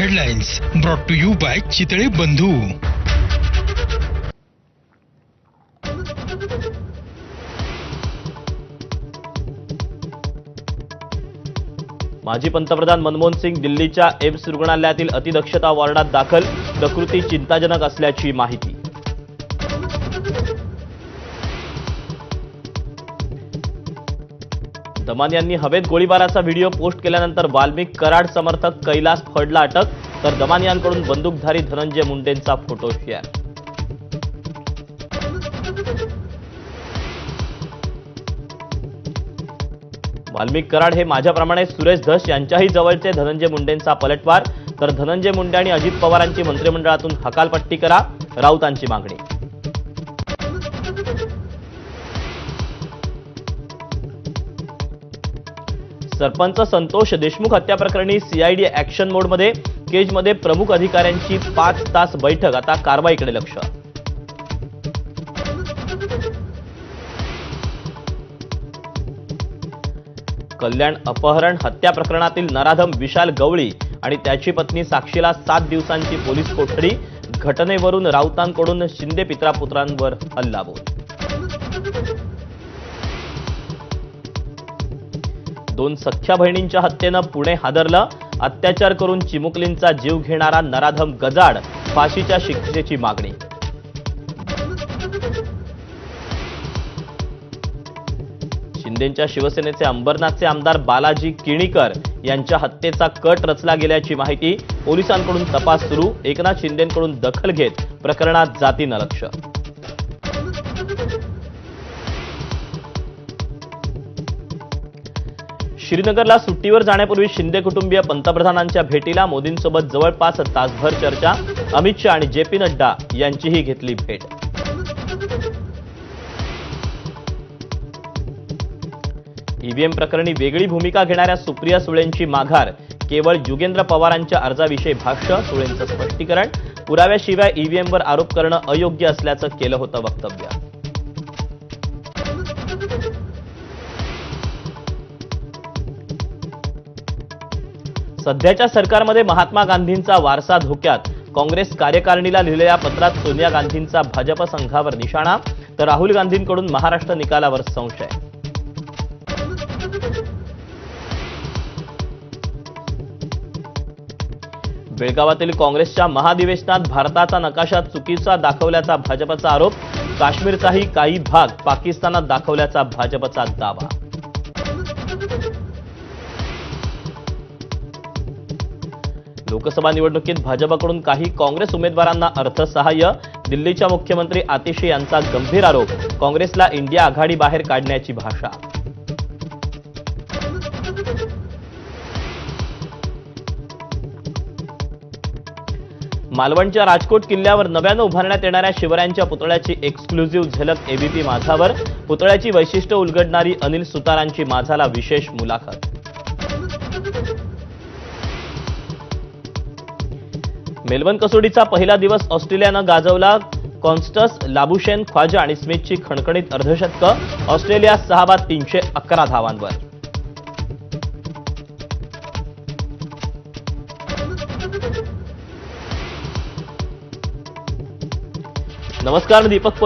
Headlines brought to you by Chitale Bandhu. माजी पंतप्रधान मनमोहन सिंग दिल्लीच्या एम्स रुग्णालयातील अतिदक्षता वॉर्डात दाखल. प्रकृती चिंताजनक असल्याची माहिती. दमान यांनी हवेत गोळीबाराचा व्हिडिओ पोस्ट केल्यानंतर वाल्मिक कराड समर्थक कैलास फडला अटक. तर दमान यांकडून बंदूकधारी धनंजय मुंडेंचा फोटो शेअर. वाल्मिक कराड हे माझ्याप्रमाणे सुरेश धस यांच्याही जवळचे धनंजय मुंडेंचा पलटवार. तर धनंजय मुंडे आणि अजित पवारांची मंत्रिमंडळातून हकालपट्टी करा, राऊतांची मागणी. सरपंच संतोष देशमुख हत्या प्रकरणी सीआयडी ऍक्शन मोडमध्ये. केजमध्ये प्रमुख अधिकाऱ्यांची 5 तास बैठक. आता कारवाईकडे लक्ष. कल्याण अपहरण हत्या प्रकरणातील नराधम विशाल गवळी आणि त्याची पत्नी साक्षीला 7 दिवसांची पोलीस कोठडी. घटनेवरून राऊतांकडून शिंदे पित्रापुत्रांवर हल्लाबोल. 2 सख्ख्या बहिणींच्या हत्येनं पुणे हादरलं. अत्याचार करून चिमुकलींचा जीव घेणारा नराधम गजाड. फाशीच्या शिक्षेची मागणी. शिंदेंच्या शिवसेनेचे अंबरनाथचे आमदार बालाजी किणीकर यांच्या हत्येचा कट रचला गेल्याची माहिती. पोलिसांकडून तपास सुरू. एकनाथ शिंदेंकडून दखल घेत प्रकरणात जातीनं लक्ष. श्रीनगरला सुट्टीवर जाण्यापूर्वी शिंदे कुटुंबीय पंतप्रधानांच्या भेटीला. मोदींसोबत जवळपास तासभर चर्चा. अमित शहा आणि जेपी नड्डा यांचीही घेतली भेट. ईव्हीएम प्रकरणी वेगळी भूमिका घेणाऱ्या सुप्रिया सुळेंची माघार. केवळ युगेंद्र पवारांच्या अर्जाविषयी भाष्य. सुळेंचं स्पष्टीकरण. पुराव्याशिवाय ईव्हीएमवर आरोप करणं अयोग्य असल्याचं केलं होतं वक्तव्य. सध्याच्या सरकारमध्ये महात्मा गांधींचा वारसा धोक्यात. काँग्रेस कार्यकारिणीला लिहिलेल्या पत्रात सोनिया गांधींचा भाजप संघावर निशाणा. तर राहुल गांधींकडून महाराष्ट्र निकालावर संशय. बेळगावातील काँग्रेसच्या महाधिवेशनात भारताचा नकाशा चुकीचा दाखवल्याचा भाजपचा आरोप. काश्मीरचाही काही भाग पाकिस्तानात दाखवल्याचा भाजपचा दावा. लोकसभा निवडणुकीत भाजपकडून काही काँग्रेस उमेदवारांना अर्थसहाय्य. दिल्लीच्या मुख्यमंत्री आतिशी यांचा गंभीर आरोप. काँग्रेसला इंडिया आघाडी बाहेर काढण्याची भाषा. मालवणच्या राजकोट किल्ल्यावर नव्यानं उभारण्यात येणाऱ्या शिवरायांच्या पुतळ्याची एक्सक्लुझिव्ह झलक एबीपी माझावर. पुतळ्याची वैशिष्ट्य उलगडणारी अनिल सुतारांची माझाला विशेष मुलाखत. मेलबर्न कसोटीचा पहिला दिवस ऑस्ट्रेलियानं गाजवला. कॉन्स्टस, लाबुशेन, ख्वाजा आणि स्मिथची खणखणीत अर्धशतकं. ऑस्ट्रेलिया 6 बाद 311 धावांवर. नमस्कार, मी दीपक